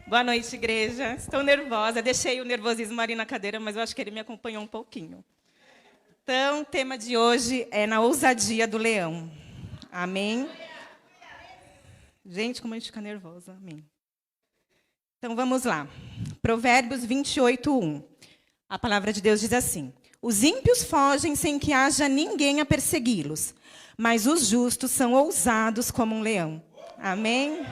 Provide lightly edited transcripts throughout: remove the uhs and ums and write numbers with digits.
Boa noite, igreja. Estou nervosa. Deixei o nervosismo ali na cadeira, mas eu acho que ele me acompanhou um pouquinho. Então, o tema de hoje é na ousadia do leão. Amém? Gente, como a gente fica nervosa. Amém. Então, vamos lá. Provérbios 28:1. A palavra de Deus diz assim: os ímpios fogem sem que haja ninguém a persegui-los, mas os justos são ousados como um leão. Amém?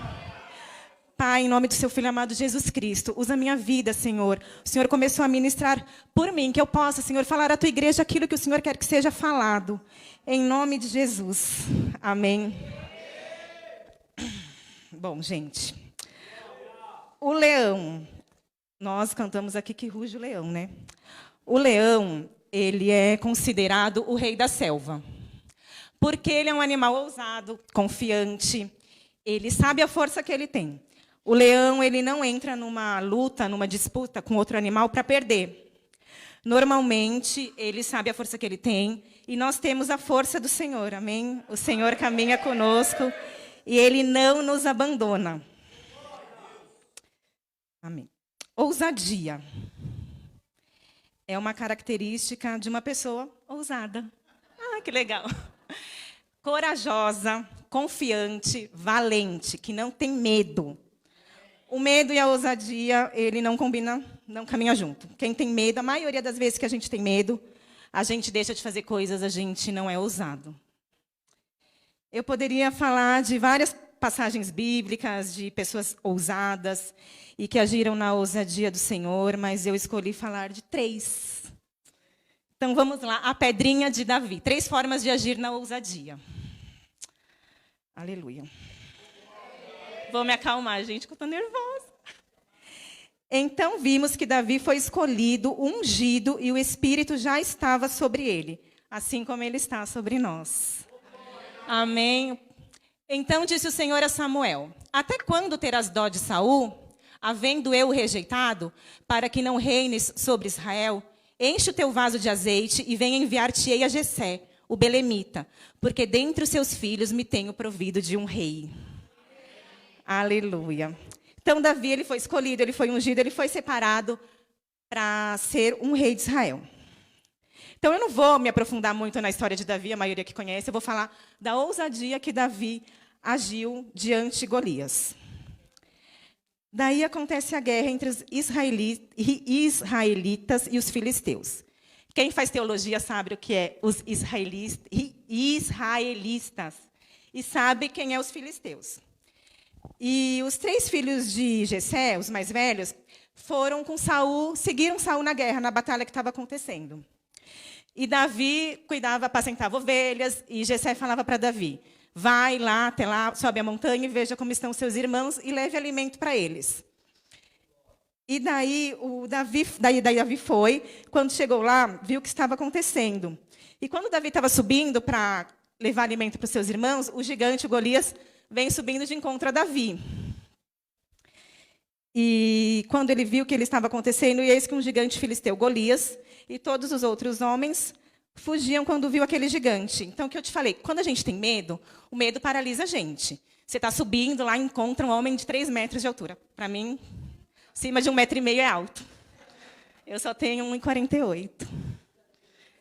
Pai, em nome do seu Filho amado Jesus Cristo, usa a minha vida, Senhor. O Senhor começou a ministrar por mim, que eu possa, Senhor, falar à tua igreja aquilo que o Senhor quer que seja falado. Em nome de Jesus. Amém. Bom, gente, o leão, nós cantamos aqui que ruge o leão, né? O leão, ele é considerado o rei da selva, porque ele é um animal ousado, confiante, ele sabe a força que ele tem. O leão, ele não entra numa luta, numa disputa com outro animal para perder. Normalmente, ele sabe a força que ele tem, e nós temos a força do Senhor, amém? O Senhor caminha conosco, e ele não nos abandona. Amém. Ousadia é uma característica de uma pessoa ousada. Ah, que legal. Corajosa, confiante, valente, que não tem medo. O medo e a ousadia, ele não combina, não caminha junto. Quem tem medo, a maioria das vezes que a gente tem medo, a gente deixa de fazer coisas, a gente não é ousado. Eu poderia falar de várias passagens bíblicas, de pessoas ousadas e que agiram na ousadia do Senhor, mas eu escolhi falar de 3. Então, vamos lá. A pedrinha de Davi. 3 formas de agir na ousadia. Aleluia. Vou me acalmar, gente, que eu estou nervosa. Então, vimos que Davi foi escolhido, ungido, e o Espírito já estava sobre ele, assim como ele está sobre nós. Amém. Então, disse o Senhor a Samuel: até quando terás dó de Saul, havendo eu o rejeitado, para que não reines sobre Israel? Enche o teu vaso de azeite e venha enviar-te-ei a Jessé, o belemita, porque dentre os seus filhos me tenho provido de um rei. Aleluia. Então, Davi, ele foi escolhido, ele foi ungido, ele foi separado para ser um rei de Israel. Então, eu não vou me aprofundar muito na história de Davi, a maioria que conhece, eu vou falar da ousadia que Davi agiu diante de Golias. Daí acontece a guerra entre os israelitas e os filisteus. Quem faz teologia sabe o que é os israelitas e sabe quem é os filisteus. E os 3 filhos de Jessé, os mais velhos, foram com Saul, seguiram Saul na guerra, na batalha que estava acontecendo. E Davi cuidava, apacentava ovelhas, e Jessé falava para Davi: vai lá, até lá, sobe a montanha e veja como estão seus irmãos e leve alimento para eles. E daí Davi foi, quando chegou lá, viu o que estava acontecendo. E quando Davi estava subindo para levar alimento para os seus irmãos, o gigante Golias vem subindo de encontro a Davi. E quando ele viu o que ele estava acontecendo, e eis que um gigante filisteu, Golias, e todos os outros homens fugiam quando viu aquele gigante. Então, o que eu te falei, quando a gente tem medo, o medo paralisa a gente. Você está subindo lá e encontra um homem de 3 metros de altura. Para mim, acima de 1,5 m é alto. Eu só tenho 1,48 m.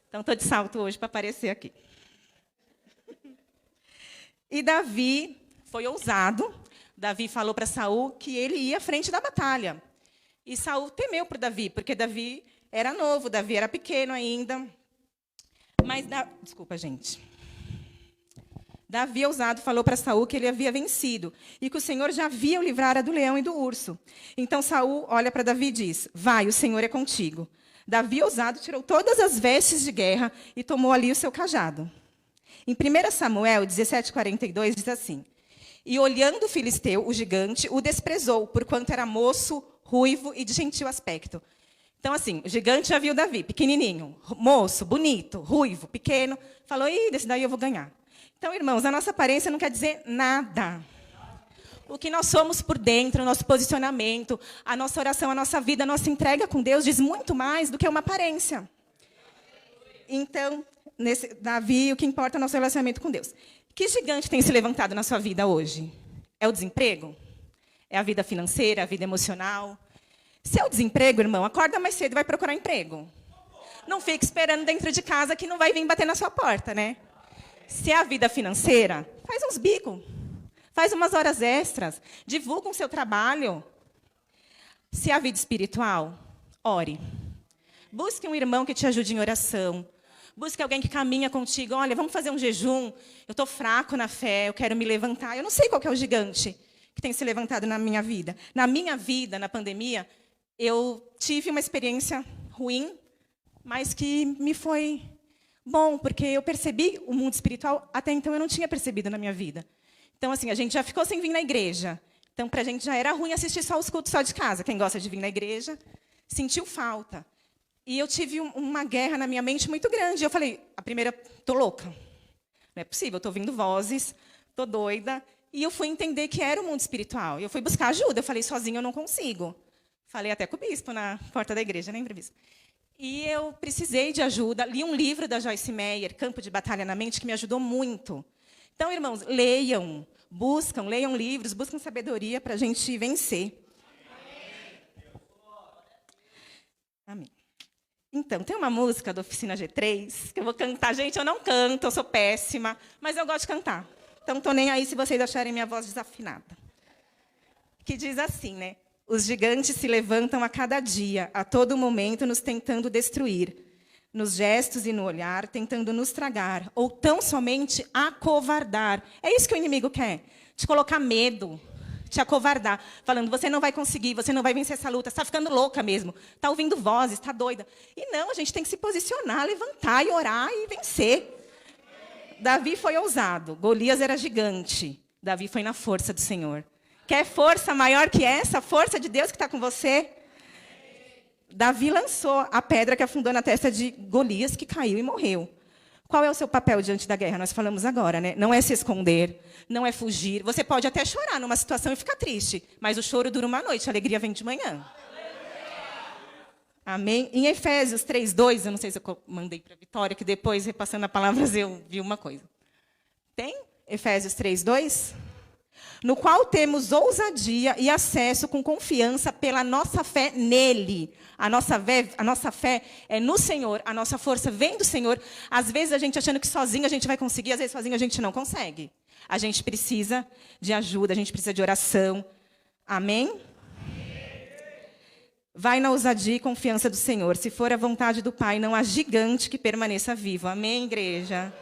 Então, estou de salto hoje para aparecer aqui. E Davi foi ousado. Davi falou para Saul que ele ia à frente da batalha. E Saul temeu por Davi, porque Davi era novo, Davi era pequeno ainda. Mas, desculpa, gente. Davi, ousado, falou para Saul que ele havia vencido e que o Senhor já havia o livrara do leão e do urso. Então Saul olha para Davi e diz: vai, o Senhor é contigo. Davi, ousado, tirou todas as vestes de guerra e tomou ali o seu cajado. Em 1 Samuel 17:42 diz assim: e olhando o filisteu, o gigante, o desprezou, porquanto era moço, ruivo e de gentil aspecto. Então, assim, o gigante já viu Davi, pequenininho, moço, bonito, ruivo, pequeno. Falou: ih, desse daí eu vou ganhar. Então, irmãos, a nossa aparência não quer dizer nada. O que nós somos por dentro, o nosso posicionamento, a nossa oração, a nossa vida, a nossa entrega com Deus diz muito mais do que uma aparência. Então, Davi, o que importa é o nosso relacionamento com Deus. Que gigante tem se levantado na sua vida hoje? É o desemprego? É a vida financeira, a vida emocional. Se é o desemprego, irmão, acorda mais cedo e vai procurar emprego. Não fique esperando dentro de casa que não vai vir bater na sua porta, né? Se é a vida financeira, faz uns bicos. Faz umas horas extras. Divulga o seu trabalho. Se é a vida espiritual, ore. Busque um irmão que te ajude em oração. Busque alguém que caminha contigo. Olha, vamos fazer um jejum. Eu estou fraco na fé, eu quero me levantar. Eu não sei qual que é o gigante que tem se levantado na minha vida. Na minha vida, na pandemia, eu tive uma experiência ruim, mas que me foi bom, porque eu percebi o mundo espiritual, até então eu não tinha percebido na minha vida. Então, assim, a gente já ficou sem vir na igreja. Então, para a gente já era ruim assistir só os cultos só de casa. Quem gosta de vir na igreja, sentiu falta. E eu tive uma guerra na minha mente muito grande. Eu falei, a primeira, estou louca. Não é possível, estou ouvindo vozes, estou doida. E eu fui entender que era o mundo espiritual. E eu fui buscar ajuda. Eu falei, sozinha eu não consigo. Falei até com o bispo na porta da igreja, lembra, bispo? E eu precisei de ajuda. Li um livro da Joyce Meyer, Campo de Batalha na Mente, que me ajudou muito. Então, irmãos, leiam, leiam livros, buscam sabedoria para a gente vencer. Amém. Então, tem uma música da Oficina G3, que eu vou cantar. Gente, eu não canto, eu sou péssima, mas eu gosto de cantar. Então, estou nem aí se vocês acharem minha voz desafinada. Que diz assim, né? Os gigantes se levantam a cada dia, a todo momento, nos tentando destruir. Nos gestos e no olhar, tentando nos tragar, ou tão somente acovardar. É isso que o inimigo quer, te colocar medo, te acovardar, falando, você não vai conseguir, você não vai vencer essa luta, você está ficando louca mesmo, está ouvindo vozes, está doida. E não, a gente tem que se posicionar, levantar e orar e vencer. Davi foi ousado, Golias era gigante, Davi foi na força do Senhor. Quer força maior que essa? A força de Deus que está com você? Davi lançou a pedra que afundou na testa de Golias, que caiu e morreu. Qual é o seu papel diante da guerra? Nós falamos agora, né? Não é se esconder, não é fugir. Você pode até chorar numa situação e ficar triste, mas o choro dura uma noite, a alegria vem de manhã. Amém? Em Efésios 3:2, eu não sei se eu mandei para a Vitória, que depois, repassando a palavra, eu vi uma coisa. Tem? Efésios 3:2? No qual temos ousadia e acesso com confiança pela nossa fé nele. A nossa fé é no Senhor, a nossa força vem do Senhor. Às vezes, a gente achando que sozinho a gente vai conseguir, às vezes, sozinho a gente não consegue. A gente precisa de ajuda, a gente precisa de oração. Amém? Vai na ousadia e confiança do Senhor. Se for a vontade do Pai, não há gigante que permaneça vivo. Amém, igreja?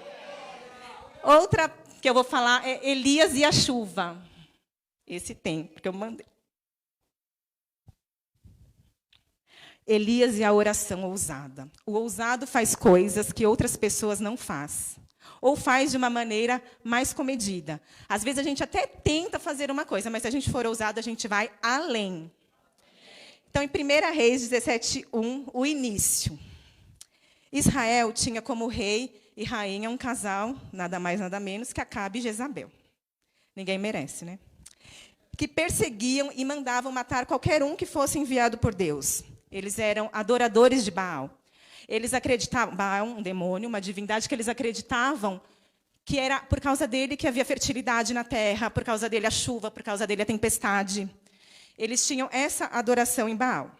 Outra que eu vou falar é Elias e a chuva. Esse tem, porque eu mandei. Elias e a oração ousada. O ousado faz coisas que outras pessoas não fazem. Ou faz de uma maneira mais comedida. Às vezes a gente até tenta fazer uma coisa, mas se a gente for ousado, a gente vai além. Então, em 1 Reis 17:1, o início. Israel tinha como rei e rainha um casal, nada mais, nada menos, que Acabe e Jezabel. Ninguém merece, né? Que perseguiam e mandavam matar qualquer um que fosse enviado por Deus. Eles eram adoradores de Baal. Eles acreditavam, Baal, um demônio, uma divindade, que eles acreditavam que era por causa dele que havia fertilidade na terra, por causa dele a chuva, por causa dele a tempestade. Eles tinham essa adoração em Baal.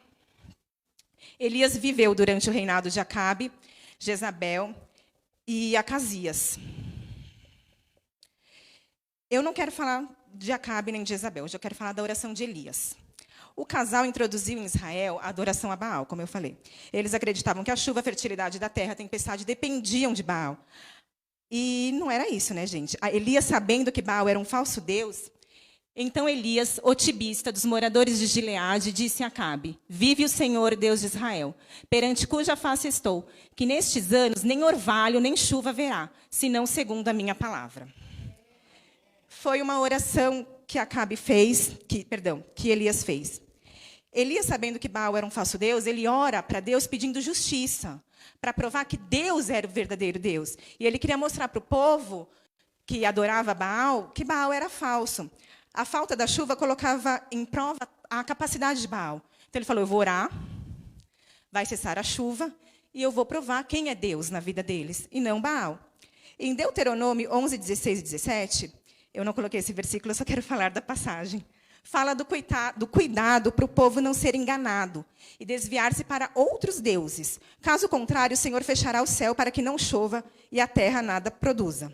Elias viveu durante o reinado de Acabe, Jezabel e Acasias. Eu não quero falar de Acabe nem de Jezabel, hoje eu quero falar da oração de Elias. O casal introduziu em Israel a adoração a Baal, como eu falei. Eles acreditavam que a chuva, a fertilidade da terra, a tempestade dependiam de Baal. E não era isso, né, gente? Elias, sabendo que Baal era um falso deus, então Elias, otimista dos moradores de Gileade, disse a Acabe: vive o Senhor, Deus de Israel, perante cuja face estou, que nestes anos nem orvalho nem chuva haverá, senão segundo a minha palavra. Foi uma oração que que Elias fez. Elias, sabendo que Baal era um falso deus, ele ora para Deus pedindo justiça, para provar que Deus era o verdadeiro Deus. E ele queria mostrar para o povo que adorava Baal, que Baal era falso. A falta da chuva colocava em prova a capacidade de Baal. Então ele falou: eu vou orar, vai cessar a chuva, e eu vou provar quem é Deus na vida deles, e não Baal. Em Deuteronômio 11, 16 e 17, eu não coloquei esse versículo, eu só quero falar da passagem. Fala do cuidado para o povo não ser enganado e desviar-se para outros deuses. Caso contrário, o Senhor fechará o céu para que não chova e a terra nada produza.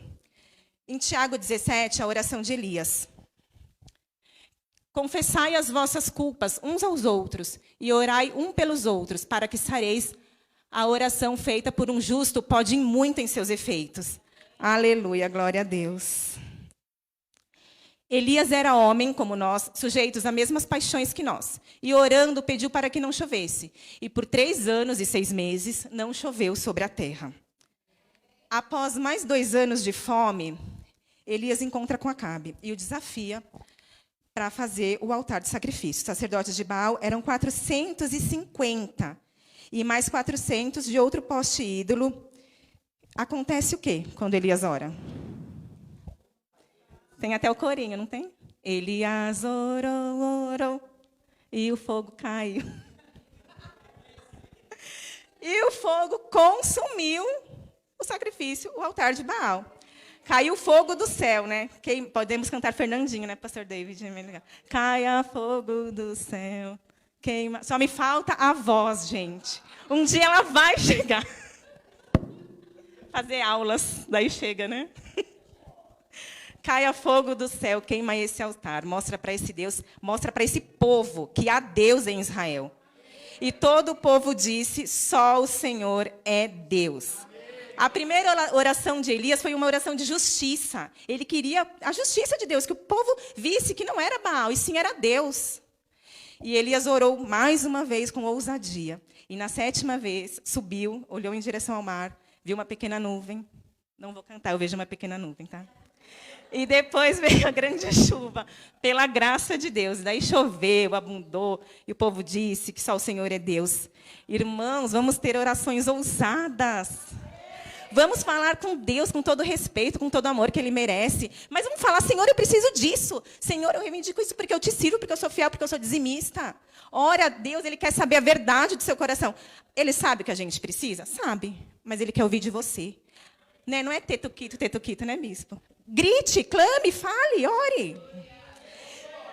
Em Tiago 17, a oração de Elias. Confessai as vossas culpas uns aos outros e orai um pelos outros, para que sareis. A oração feita por um justo pode ir muito em seus efeitos. Aleluia, glória a Deus. Elias era homem, como nós, sujeitos às mesmas paixões que nós. E orando, pediu para que não chovesse. E por 3 anos e 6 meses, não choveu sobre a terra. Após mais 2 anos de fome, Elias encontra com Acabe e o desafia para fazer o altar de sacrifício. Os sacerdotes de Baal eram 450. E mais 400 de outro poste ídolo. Acontece o quê quando Elias ora? Tem até o corinho, não tem? Elias orou, e o fogo caiu. E o fogo consumiu o sacrifício, o altar de Baal. Caiu fogo do céu, né? Podemos cantar Fernandinho, né, pastor David? Caia fogo do céu, queima. Só me falta a voz, gente. Um dia ela vai chegar. Fazer aulas, daí chega, né? Caia fogo do céu, queima esse altar. Mostra para esse Deus, mostra para esse povo que há Deus em Israel. E todo o povo disse, só o Senhor é Deus. A primeira oração de Elias foi uma oração de justiça. Ele queria a justiça de Deus, que o povo visse que não era Baal, e sim era Deus. E Elias orou mais uma vez com ousadia. E na 7ª vez, subiu, olhou em direção ao mar, viu uma pequena nuvem. Não vou cantar, eu vejo uma pequena nuvem, tá? E depois veio a grande chuva, pela graça de Deus. Daí choveu, abundou, e o povo disse que só o Senhor é Deus. Irmãos, vamos ter orações ousadas. Vamos falar com Deus com todo respeito, com todo amor que Ele merece. Mas vamos falar, Senhor, eu preciso disso. Senhor, eu reivindico isso porque eu te sirvo, porque eu sou fiel, porque eu sou dizimista. Ora a Deus, Ele quer saber a verdade do seu coração. Ele sabe que a gente precisa? Sabe, mas Ele quer ouvir de você. Né? Não é tetuquito, né, bispo? Grite, clame, fale, ore.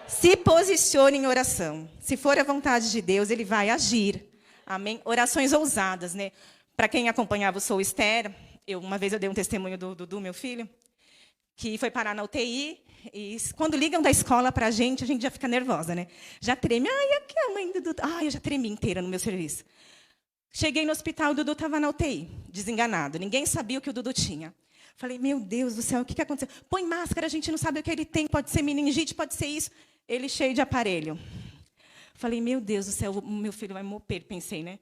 Se posicione em oração. Se for a vontade de Deus, Ele vai agir. Amém? Orações ousadas, né? Para quem acompanhava o Sou Esther, uma vez eu dei um testemunho do Dudu, meu filho, que foi parar na UTI, e quando ligam da escola para a gente já fica nervosa, né? Já treme. Ai, aqui é a mãe do Dudu. Ai, eu já tremi inteira no meu serviço. Cheguei no hospital, o Dudu estava na UTI, desenganado. Ninguém sabia o que o Dudu tinha. Falei, meu Deus do céu, o que aconteceu? Põe máscara, a gente não sabe o que ele tem. Pode ser meningite, pode ser isso. Ele cheio de aparelho. Falei, meu Deus do céu, o meu filho vai morrer. Pensei, né?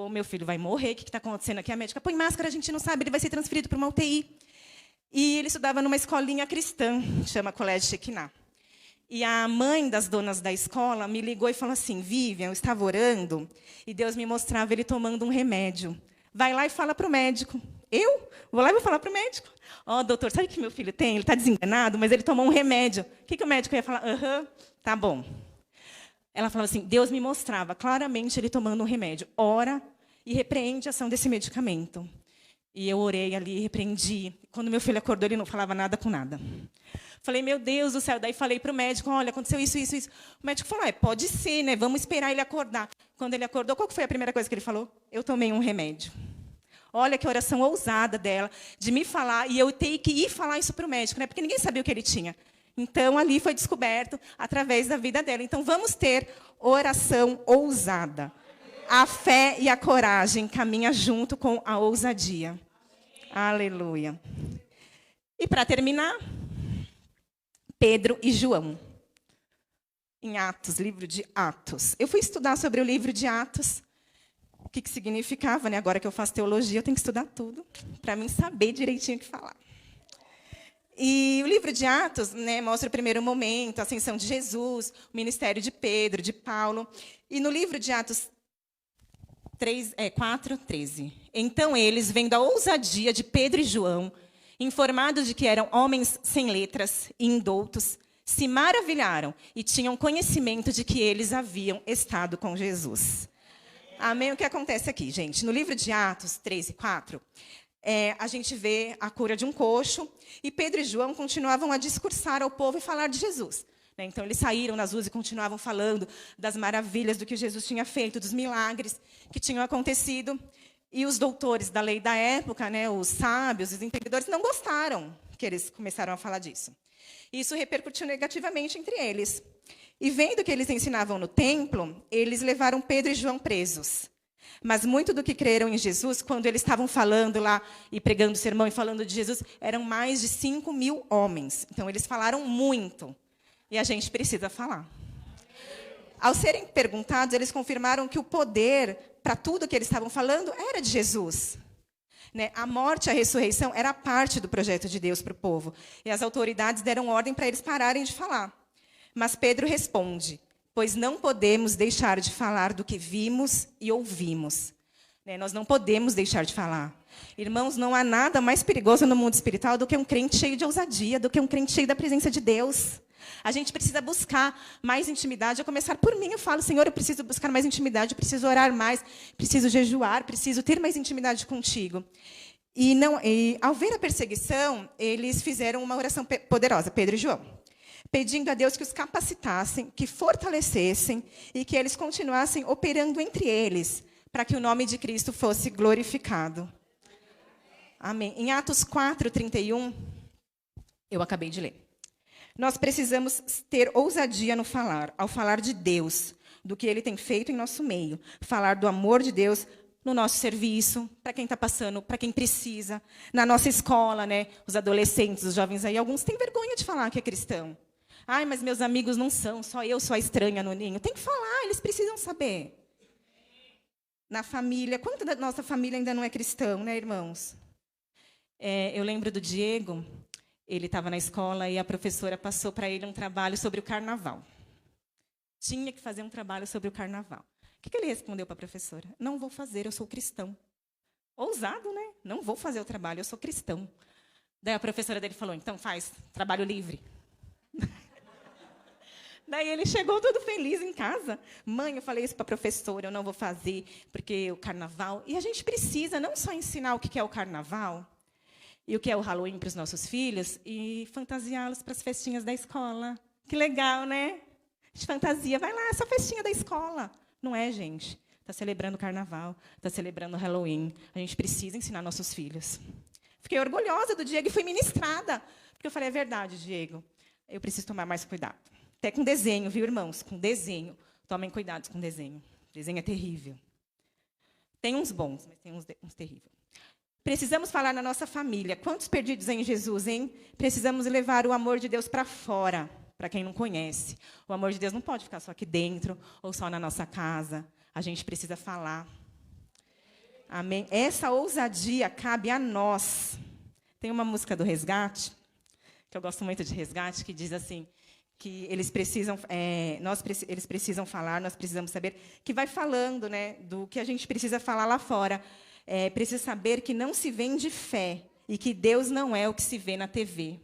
Meu filho vai morrer, o que está acontecendo aqui? A médica, põe máscara, a gente não sabe, ele vai ser transferido para uma UTI. E ele estudava numa escolinha cristã, chama Colégio Shekinah. E a mãe das donas da escola me ligou e falou assim, Vivian, eu estava orando, e Deus me mostrava ele tomando um remédio. Vai lá e fala para o médico. Eu? Vou lá e vou falar para o médico. Ó, doutor, sabe o que meu filho tem? Ele está desenganado, mas ele tomou um remédio. O que o médico ia falar? Tá bom. Ela falava assim, Deus me mostrava claramente ele tomando um remédio. Ora e repreende a ação desse medicamento. E eu orei ali, repreendi. Quando meu filho acordou, ele não falava nada com nada. Falei, meu Deus do céu. Daí falei para o médico, olha, aconteceu isso, isso, isso. O médico falou, pode ser, né? Vamos esperar ele acordar. Quando ele acordou, qual foi a primeira coisa que ele falou? Eu tomei um remédio. Olha que oração ousada dela, de me falar, e eu tenho que ir falar isso para o médico, né? Porque ninguém sabia o que ele tinha. Então, ali foi descoberto através da vida dela. Então, vamos ter oração ousada. A fé e a coragem caminham junto com a ousadia. Aleluia. E, para terminar, Pedro e João. Em Atos, livro de Atos. Eu fui estudar sobre o livro de Atos. O que significava, né? Agora que eu faço teologia, eu tenho que estudar tudo, para mim saber direitinho o que falar. E o livro de Atos, né, mostra o primeiro momento, a ascensão de Jesus, o ministério de Pedro, de Paulo. E no livro de Atos 4:13. Então eles, vendo a ousadia de Pedro e João, informados de que eram homens sem letras e indoutos, se maravilharam e tinham conhecimento de que eles haviam estado com Jesus. Amém? O que acontece aqui, gente? No livro de Atos 3:4, a gente vê a cura de um coxo, e Pedro e João continuavam a discursar ao povo e falar de Jesus. né? Então, eles saíram nas ruas e continuavam falando das maravilhas do que Jesus tinha feito, dos milagres que tinham acontecido. E os doutores da lei da época, né, os sábios, os entendedores, não gostaram que eles começaram a falar disso. Isso repercutiu negativamente entre eles. E vendo que eles ensinavam no templo, eles levaram Pedro e João presos. Mas muito do que creram em Jesus, quando eles estavam falando lá e pregando o sermão e falando de Jesus, eram mais de 5.000 homens. Então, eles falaram muito. E a gente precisa falar. Ao serem perguntados, eles confirmaram que o poder para tudo que eles estavam falando era de Jesus. Né? A morte e a ressurreição era parte do projeto de Deus para o povo. E as autoridades deram ordem para eles pararem de falar. Mas Pedro responde: pois não podemos deixar de falar do que vimos e ouvimos. Né? Nós não podemos deixar de falar. Irmãos, não há nada mais perigoso no mundo espiritual do que um crente cheio de ousadia, do que um crente cheio da presença de Deus. A gente precisa buscar mais intimidade. A começar por mim, eu falo: Senhor, eu preciso buscar mais intimidade, eu preciso orar mais, preciso jejuar, preciso ter mais intimidade contigo. E ao ver a perseguição, eles fizeram uma oração poderosa, Pedro e João, pedindo a Deus que os capacitassem, que fortalecessem e que eles continuassem operando entre eles, para que o nome de Cristo fosse glorificado. Amém. Em Atos 4:31, eu acabei de ler. Nós precisamos ter ousadia no falar, ao falar de Deus, do que Ele tem feito em nosso meio. Falar do amor de Deus no nosso serviço, para quem está passando, para quem precisa. Na nossa escola, né? Os adolescentes, os jovens aí, alguns têm vergonha de falar que é cristão. Ai, mas meus amigos não são, só eu sou a estranha no ninho. Tem que falar, eles precisam saber. Na família, quanto da nossa família ainda não é cristão, né, irmãos? Eu lembro do Diego. Ele estava na escola e a professora passou para ele um trabalho sobre o carnaval. Tinha que fazer um trabalho sobre o carnaval. O que ele respondeu para a professora? Não vou fazer, eu sou cristão. Ousado, né? Não vou fazer o trabalho, eu sou cristão. Daí a professora dele falou: então faz, trabalho livre. Daí ele chegou todo feliz em casa. Mãe, eu falei isso para a professora, eu não vou fazer, porque o carnaval... E a gente precisa não só ensinar o que é o carnaval, e o que é o Halloween para os nossos filhos, e fantasiá-los para as festinhas da escola. Que legal, né? De fantasia, vai lá, essa festinha da escola. Não é, gente? Está celebrando o carnaval, está celebrando o Halloween. A gente precisa ensinar nossos filhos. Fiquei orgulhosa do Diego e fui ministrada. Porque eu falei: é verdade, Diego, eu preciso tomar mais cuidado. Até com desenho, viu, irmãos? Com desenho. Tomem cuidado com desenho. Desenho é terrível. Tem uns bons, mas tem uns terríveis. Precisamos falar na nossa família. Quantos perdidos em Jesus, hein? Precisamos levar o amor de Deus para fora, para quem não conhece. O amor de Deus não pode ficar só aqui dentro ou só na nossa casa. A gente precisa falar. Amém? Essa ousadia cabe a nós. Tem uma música do Resgate, que eu gosto muito de Resgate, que diz assim, que eles precisam falar, nós precisamos saber, que vai falando, né, do que a gente precisa falar lá fora. Precisa saber que não se vende fé e que Deus não é o que se vê na TV.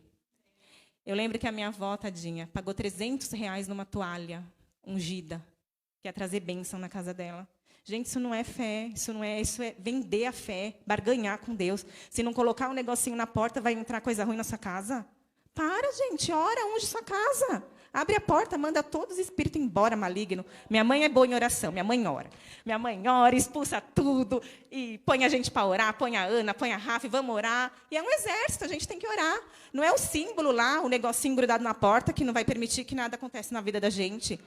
Eu lembro que a minha avó, tadinha, pagou R$300 numa toalha ungida, que ia trazer bênção na casa dela. Gente, isso não é fé, isso é vender a fé, barganhar com Deus. Se não colocar um negocinho na porta, vai entrar coisa ruim na sua casa? Para, gente, ora, unge sua casa. Abre a porta, manda todos os espíritos embora, maligno. Minha mãe é boa em oração, minha mãe ora. Minha mãe ora, expulsa tudo, e põe a gente para orar, põe a Ana, põe a Rafa, e vamos orar. E é um exército, a gente tem que orar. Não é o símbolo lá, o negocinho grudado na porta, que não vai permitir que nada aconteça na vida da gente.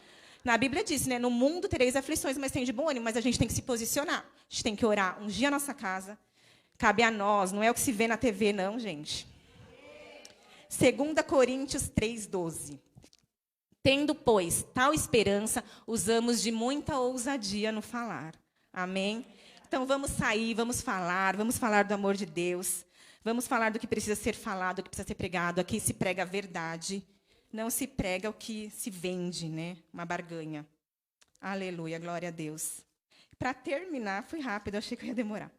Na Bíblia diz, né, no mundo tereis aflições, mas tem de bom ânimo, mas a gente tem que se posicionar. A gente tem que orar, ungir a nossa casa. Cabe a nós, não é o que se vê na TV, não, gente. 2 Coríntios 3:12. Tendo, pois, tal esperança, usamos de muita ousadia no falar. Amém? Então, vamos sair, vamos falar do amor de Deus. Vamos falar do que precisa ser falado, do que precisa ser pregado. Aqui se prega a verdade. Não se prega o que se vende, né? Uma barganha. Aleluia, glória a Deus. Para terminar, fui rápido, achei que eu ia demorar.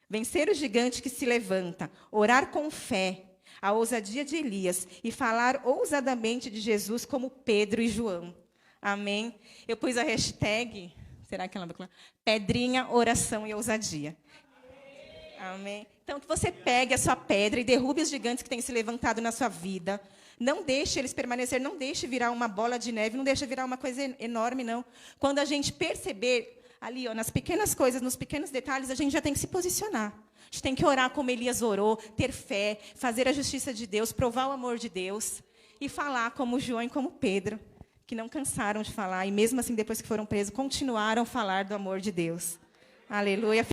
Vencer o gigante que se levanta, orar com fé, a ousadia de Elias e falar ousadamente de Jesus como Pedro e João. Amém? Eu pus a hashtag, será que ela vai colocar? Pedrinha, oração e ousadia. Amém? Então, que você pegue a sua pedra e derrube os gigantes que têm se levantado na sua vida. Não deixe eles permanecer, não deixe virar uma bola de neve, não deixe virar uma coisa enorme, não. Quando a gente perceber, ali, ó, nas pequenas coisas, nos pequenos detalhes, a gente já tem que se posicionar. A gente tem que orar como Elias orou, ter fé, fazer a justiça de Deus, provar o amor de Deus e falar como João e como Pedro, que não cansaram de falar, e mesmo assim, depois que foram presos, continuaram a falar do amor de Deus. Aleluia.